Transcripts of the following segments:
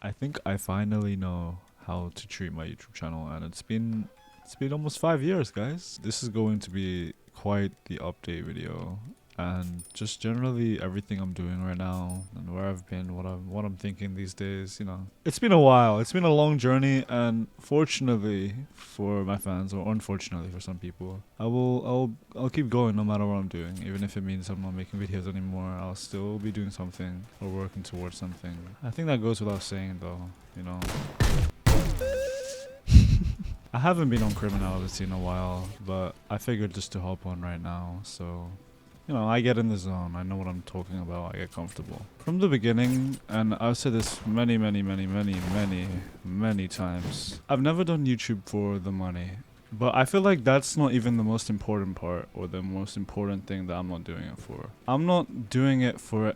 I think I finally know how to treat my YouTube channel, and it's been almost 5 years, guys. This is going to be quite the update video, and just generally everything I'm doing right now and where I've been, what I'm thinking these days. You know, it's been a while. It's been a long journey, and fortunately for my fans, or unfortunately for some people, I'll keep going no matter what I'm doing. Even if it means I'm not making videos anymore, I'll still be doing something or working towards something. I think that goes without saying, though. You know. I haven't been on criminality in a while, but I figured just to hop on right now, so you know, I get in the zone, I know what I'm talking about, I get comfortable. From the beginning, and I've said this many times, I've never done YouTube for the money. But I feel like that's not even the most important part, or the most important thing that I'm not doing it for. I'm not doing it for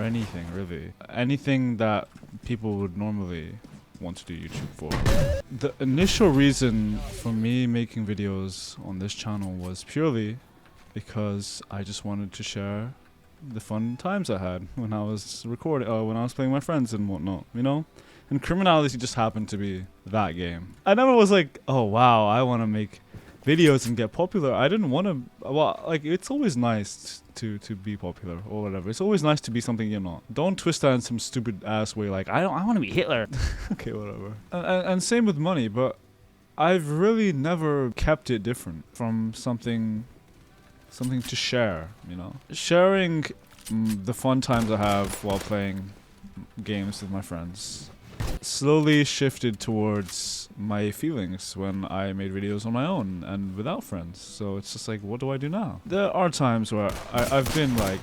anything, really. Anything that people would normally want to do YouTube for. The initial reason for me making videos on this channel was purely because I just wanted to share the fun times I had when I was recording, when I was playing with my friends and whatnot, you know? And criminality just happened to be that game. I never was like, oh wow, I want to make videos and get popular. I didn't want to, well, like, it's always nice to be popular or whatever. It's always nice to be something you're not. Don't twist that in some stupid ass way like, I want to be Hitler. Okay, whatever. And same with money, but I've really never kept it different from something to share, you know? Sharing the fun times I have while playing games with my friends slowly shifted towards my feelings when I made videos on my own and without friends. So it's just like, what do I do now? There are times where I've been like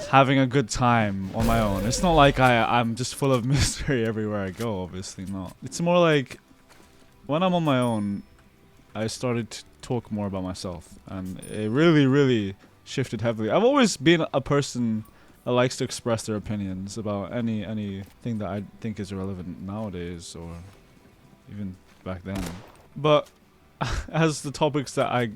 having a good time on my own. It's not like I'm just full of misery everywhere I go, obviously not. It's more like when I'm on my own, I started to talk more about myself, and it really shifted heavily. I've always been a person that likes to express their opinions about anything that I think is relevant nowadays, or even back then. But as the topics that I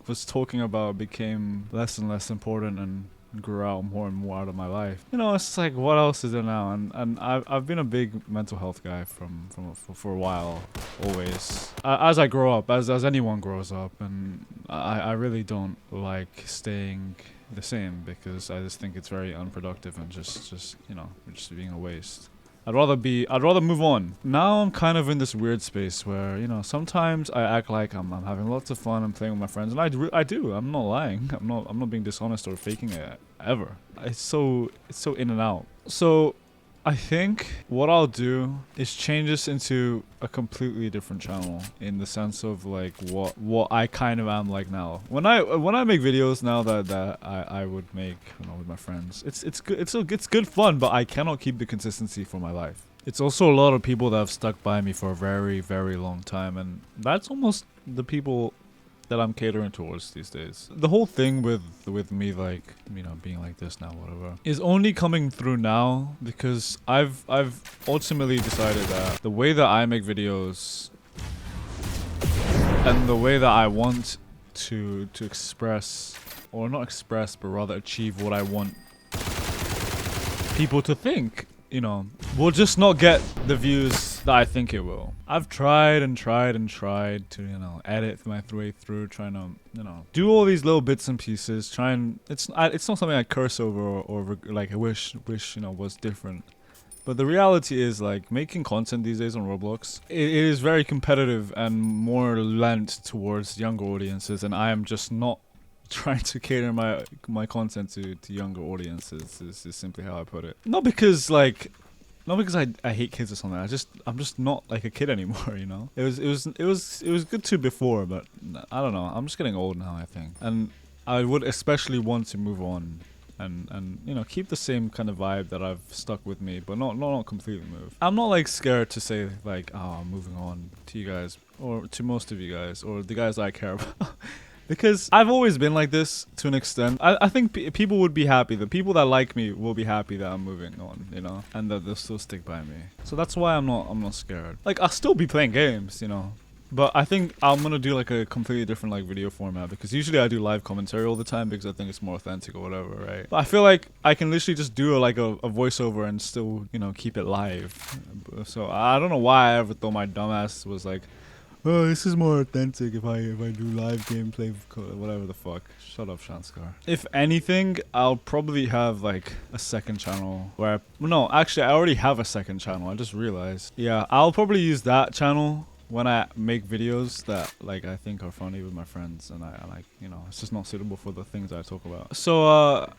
was talking about became less and less important and grew out more and more out of my life, you know, it's like, what else is there now? And I've been a big mental health guy for a while, always. As I grow up, as anyone grows up, and I really don't like staying the same, because I just think it's very unproductive and just you know, just being a waste. I'd rather move on. Now I'm kind of in this weird space where, you know, sometimes I act like I'm having lots of fun and playing with my friends, and I do. I'm not lying. I'm not being dishonest or faking it ever. It's so in and out. So I think what I'll do is change this into a completely different channel, in the sense of like what I kind of am like now. When I make videos now that I would make, you know, with my friends, it's good fun, but I cannot keep the consistency for my life. It's also a lot of people that have stuck by me for a very long time, and that's almost the people that I'm catering towards these days. The whole thing with me, like, you know, being like this now, whatever, is only coming through now because I've ultimately decided that the way that I make videos and the way that I want to express, or not express, but rather achieve what I want people to think, you know, will just not get the views that I think it will. I've tried to, you know, edit my way through, trying to, you know, do all these little bits and pieces, it's not something I curse over or like I wish, you know, was different. But the reality is, like, making content these days on Roblox, it is very competitive and more lent towards younger audiences, and I am just not trying to cater my content to younger audiences, is simply how I put it. Not because I hate kids or something. I'm just not like a kid anymore, you know. It was good too before, but I don't know. I'm just getting old now, I think, and I would especially want to move on and you know, keep the same kind of vibe that I've stuck with me, but not completely move. I'm not like scared to say like, oh, I'm moving on to you guys, or to most of you guys, or the guys I care about. Because I've always been like this to an extent. I think people would be happy. The people that like me will be happy that I'm moving on, you know, and that they'll still stick by me. So that's why I'm not scared. Like, I'll still be playing games, you know, But I think I'm gonna do like a completely different like video format, because usually I do live commentary all the time because I think it's more authentic or whatever, right? But I feel like I can literally just do like a voiceover and still, you know, keep it live. So I don't know why I ever thought my dumbass was like, oh, this is more authentic if I do live gameplay, whatever the fuck. Shut up, Shanskar. If anything, I'll probably have like a second channel where no, actually I already have a second channel. I just realized. Yeah, I'll probably use that channel when I make videos that like I think are funny with my friends, and I like, you know, it's just not suitable for the things I talk about. So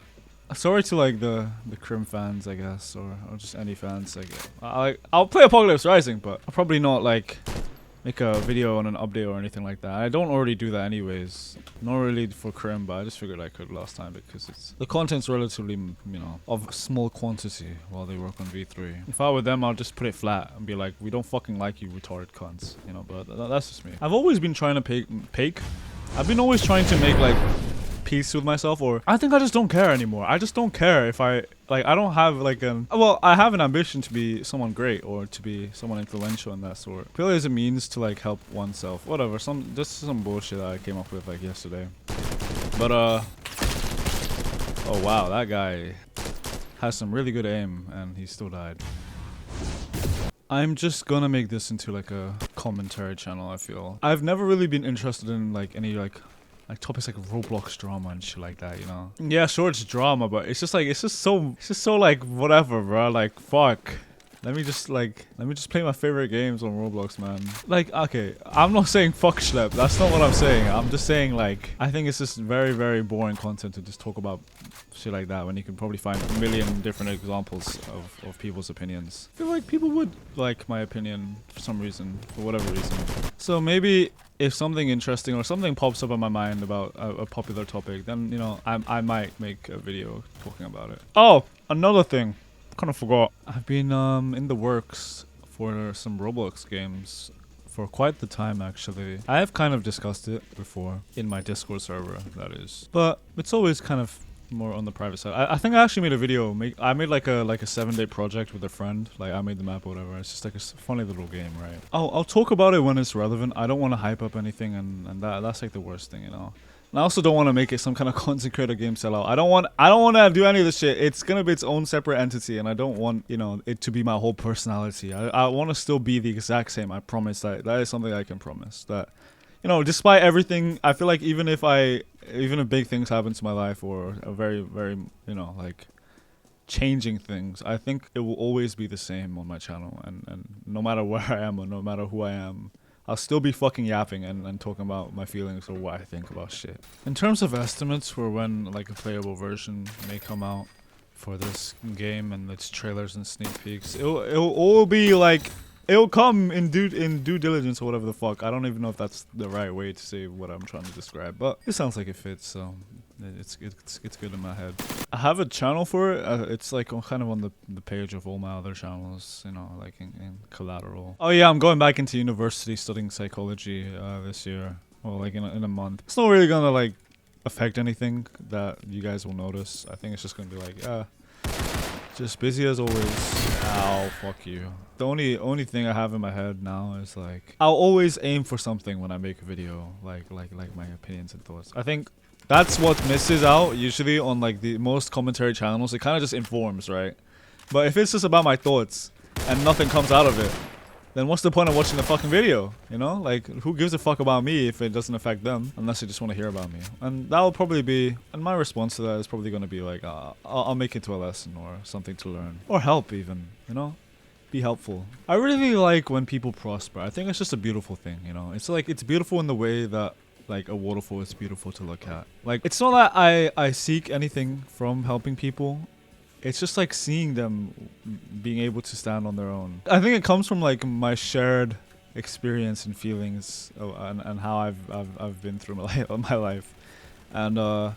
sorry to like the Crim fans, I guess, or just any fans. Like I'll play Apocalypse Rising, but I'll probably not like make a video on an update or anything like that. I don't already do that anyways. Not really for Crim, but I just figured I could last time because the content's relatively, you know, of small quantity while they work on V3. If I were them, I'll just put it flat and be like, we don't fucking like you retarded cunts, you know, but that's just me. I've always been trying to I've been always trying to make like peace with myself, or I think I just don't care anymore. I just don't care if I don't have like well, I have an ambition to be someone great or to be someone influential in that sort. Purely as a means to like help oneself, whatever, just some bullshit that I came up with like yesterday. But oh wow, that guy has some really good aim and he still died. I'm just gonna make this into like a commentary channel. I feel I've never really been interested in like any like topics like Roblox drama and shit like that, you know. Yeah, sure, it's drama, but it's just so like whatever, bro. Like fuck. Let me just play my favorite games on Roblox, man. Like, okay, I'm not saying fuck Slowdive. That's not what I'm saying. I'm just saying like I think it's just very, very boring content to just talk about shit like that when you can probably find a million different examples of people's opinions. I feel like people would like my opinion for some reason, for whatever reason. So maybe if something interesting or something pops up in my mind about a popular topic, then, you know, I might make a video talking about it. Oh, another thing. Kind of forgot. I've been in the works for some Roblox games for quite the time, actually. I have kind of discussed it before in my Discord server, that is. But it's always kind of more on the private side. I think I actually made a video. I made like a 7-day project with a friend. Like I made the map or whatever. It's just like a funny little game, right? I'll talk about it when it's relevant. I don't want to hype up anything, and that's like the worst thing, you know. And I also don't want to make it some kind of content creator game sellout. I don't want to do any of this shit. It's gonna be its own separate entity, and I don't want, you know, it to be my whole personality. I want to still be the exact same. I promise that is something I can promise. That, you know, despite everything, I feel like even if big things happen to my life or a very, very, you know, like changing things, I think it will always be the same on my channel, and no matter where I am or no matter who I am, I'll still be fucking yapping and talking about my feelings or what I think about shit. In terms of estimates for when like a playable version may come out for this game and its trailers and sneak peeks, it'll all be like, it'll come in due diligence or whatever the fuck. I don't even know if that's the right way to say what I'm trying to describe, but it sounds like it fits, so it's good in my head. I have a channel for it. It's like kind of on the page of all my other channels, you know, like in collateral. Oh yeah, I'm going back into university studying psychology this year, or like in a month. It's not really gonna like affect anything that you guys will notice. I think it's just gonna be like, just busy as always. Ow, fuck you. The only thing I have in my head now is like, I'll always aim for something when I make a video, like my opinions and thoughts. I think that's what misses out usually on like the most commentary channels. It kind of just informs, right? But if it's just about my thoughts and nothing comes out of it, then what's the point of watching the fucking video? You know, like who gives a fuck about me if it doesn't affect them, unless they just want to hear about me? And that will probably be, and my response to that is probably going to be like, I'll make it to a lesson or something to learn or help even, you know, be helpful. I really like when people prosper. I think it's just a beautiful thing, you know. It's like, it's beautiful in the way that like a waterfall is beautiful to look at. Like, it's not that I seek anything from helping people. It's just like seeing them being able to stand on their own. I think it comes from like my shared experience and feelings and how I've been through my life, and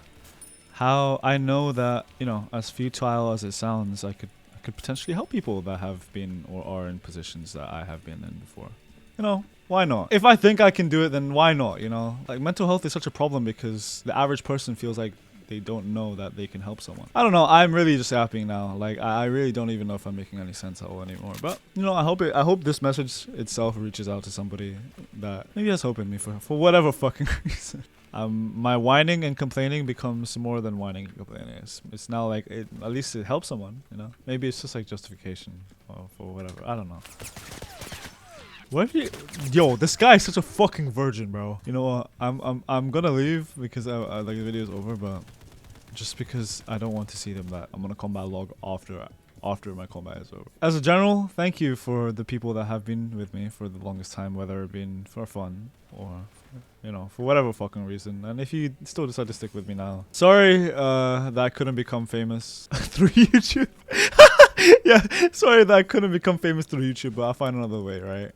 how I know that, you know, as futile as it sounds, I could potentially help people that have been or are in positions that I have been in before. You know, why not? If I think I can do it, then why not? You know, like mental health is such a problem because the average person feels like they don't know that they can help someone. I don't know. I'm really just yapping now. Like I really don't even know if I'm making any sense at all anymore. But you know, I hope this message itself reaches out to somebody that maybe has hope in me for whatever fucking reason. My whining and complaining becomes more than whining and complaining. It's now like at least it helps someone, you know. Maybe it's just like justification for whatever. I don't know. What if you, yo, this guy is such a fucking virgin, bro. You know what? I'm gonna leave because I like the video is over, but just because I don't want to see them that I'm gonna combat log after my combat is over. As a general, thank you for the people that have been with me for the longest time, whether it been for fun or, you know, for whatever fucking reason. And if you still decide to stick with me now, sorry that I couldn't become famous through YouTube. Yeah, sorry that I couldn't become famous through YouTube, but I'll find another way, right?